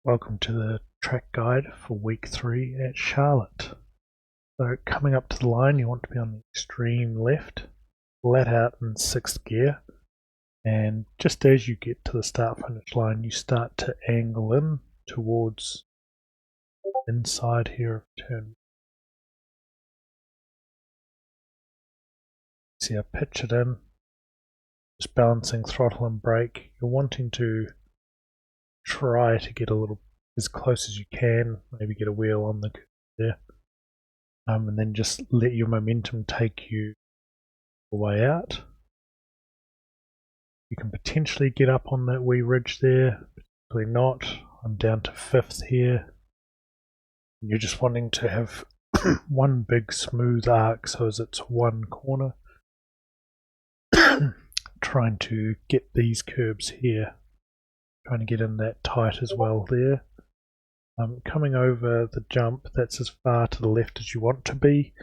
Welcome to the track guide for week 3 at Charlotte. So coming up to the line, you want to be on the extreme left, flat out in 6th gear, and just as you get to the start finish line, you start to angle in towards inside here of turn. See, I pitch it in, just balancing throttle and brake. You're wanting to try to get a little as close as you can, maybe get a wheel on the curve there, and then just let your momentum take you the way out. You can potentially get up on that wee ridge there, potentially not. I'm down to 5th here. You're just wanting to have one big smooth arc so as it's one corner. Trying to get these curbs here, trying to get in that tight as well there. Coming over the jump, that's as far to the left as you want to be.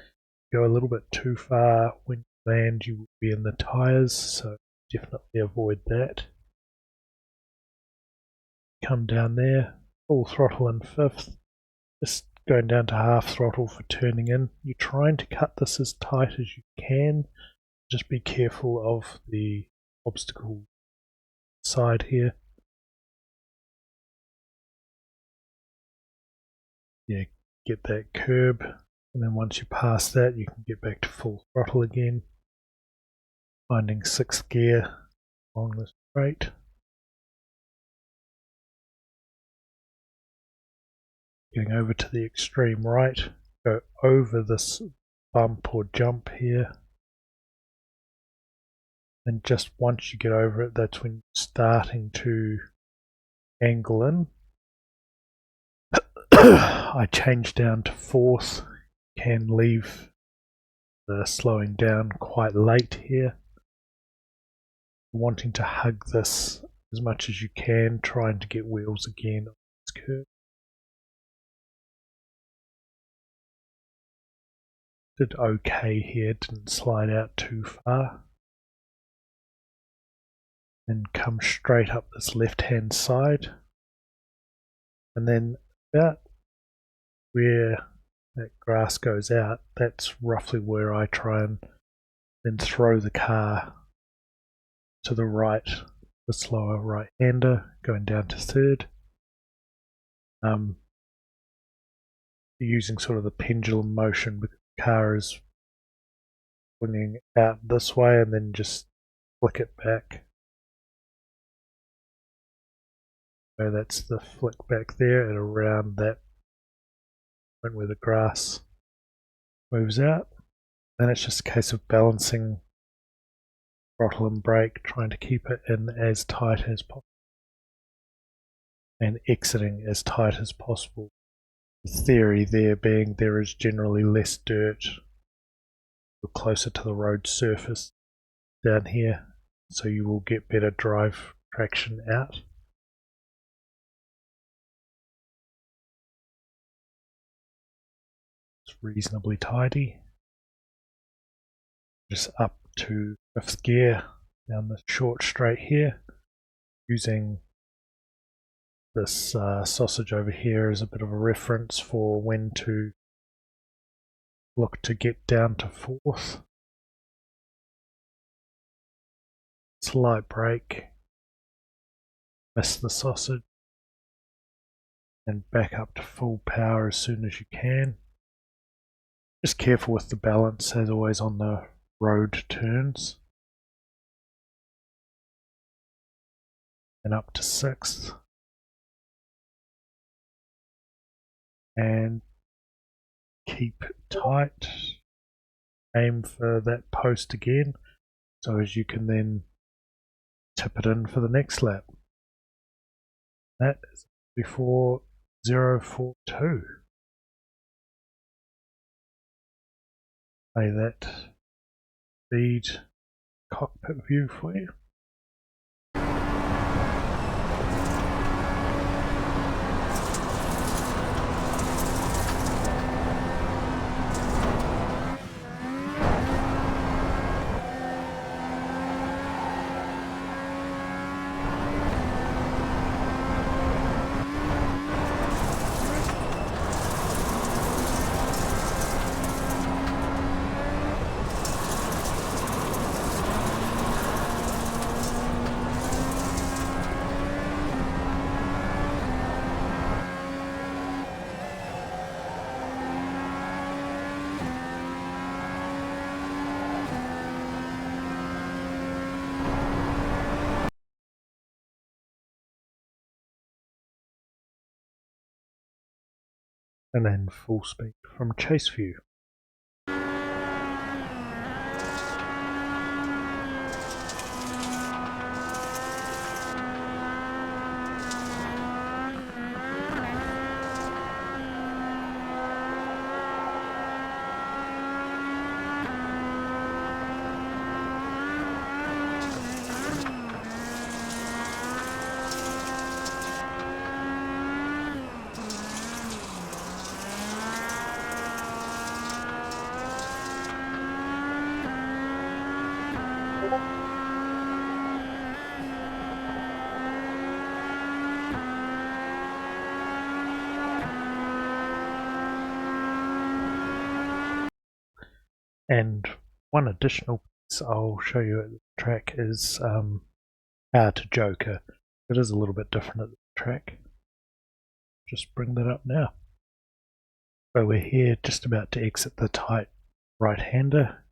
Go a little bit too far when you land, you will be in the tyres, so definitely avoid that. Come down there, full throttle in 5th, just going down to half throttle for turning in. You're trying to cut this as tight as you can. Just be careful of the obstacle side here. Yeah, get that curb, and then once you pass that, you can get back to full throttle again. Finding 6th gear along the straight. Getting over to the extreme right, go over this bump or jump here. And just once you get over it, that's when you're starting to angle in. I change down to 4th, can leave the slowing down quite late here. Wanting to hug this as much as you can, trying to get wheels again on this curve. Did okay here, didn't slide out too far. Then come straight up this left hand side, and then about where that grass goes out, that's roughly where I try and then throw the car to the right, the slower right hander going down to 3rd. Using sort of the pendulum motion, because the car is swinging out this way, and then just flick it back. So that's the flick back there and around that point where the grass moves out. Then it's just a case of balancing throttle and brake, trying to keep it in as tight as possible and exiting as tight as possible. The theory there being there is generally less dirt or closer to the road surface down here, so you will get better drive traction out. It's reasonably tidy. Just up to 5th gear down the short straight here, using this sausage over here as a bit of a reference for when to look to get down to 4th. Slight brake, miss the sausage, and back up to full power as soon as you can. Just careful with the balance as always on the road turns. And up to 6th. And keep tight. Aim for that post again, so as you can then tip it in for the next lap. That is before 042. Play that speed cockpit view for you. and then full speed from chase view. And one additional piece I'll show you at the track is how to joker. It is a little bit different at the track. Just bring that up now. So we're here just about to exit the tight right-hander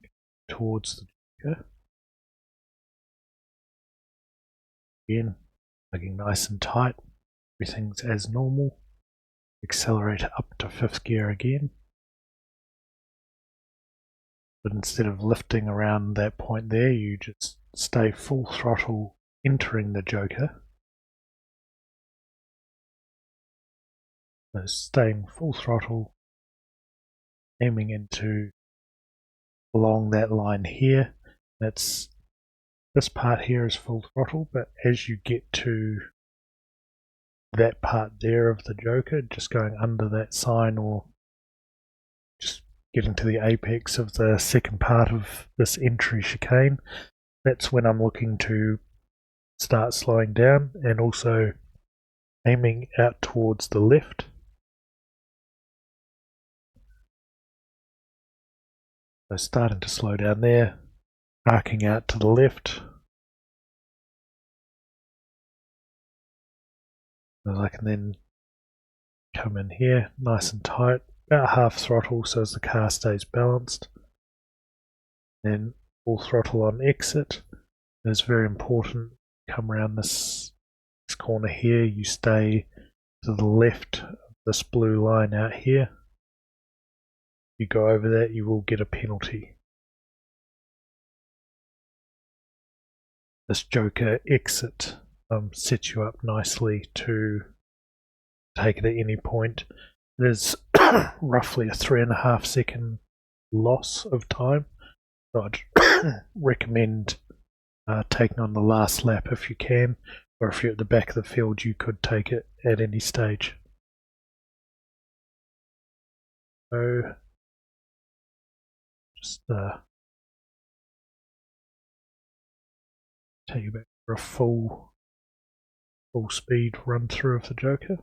towards the joker. Again, looking nice and tight. Everything's as normal. Accelerate up to 5th gear again. But instead of lifting around that point there, you just stay full throttle entering the joker. So staying full throttle, aiming into along that line here. This part here is full throttle, but as you get to that part there of the joker, just going under that sign or just getting to the apex of the second part of this entry chicane, that's when I'm looking to start slowing down and also aiming out towards the left. So starting to slow down there, arcing out to the left. So I can then come in here nice and tight, about half throttle so as the car stays balanced. Then full throttle on exit. It's very important, come around this corner here, you stay to the left of this blue line out here. If you go over that, you will get a penalty. This joker exit sets you up nicely to take it at any point. It is roughly a 3.5 second loss of time. So I'd recommend taking on the last lap if you can, or if you're at the back of the field, you could take it at any stage. So just take you back for a full speed run through of the joker.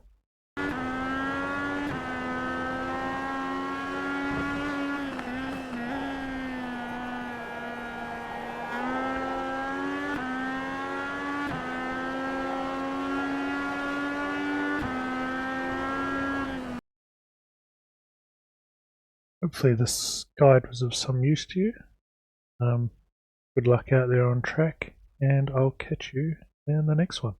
Hopefully this guide was of some use to you. Good luck out there on track, and I'll catch you in the next one.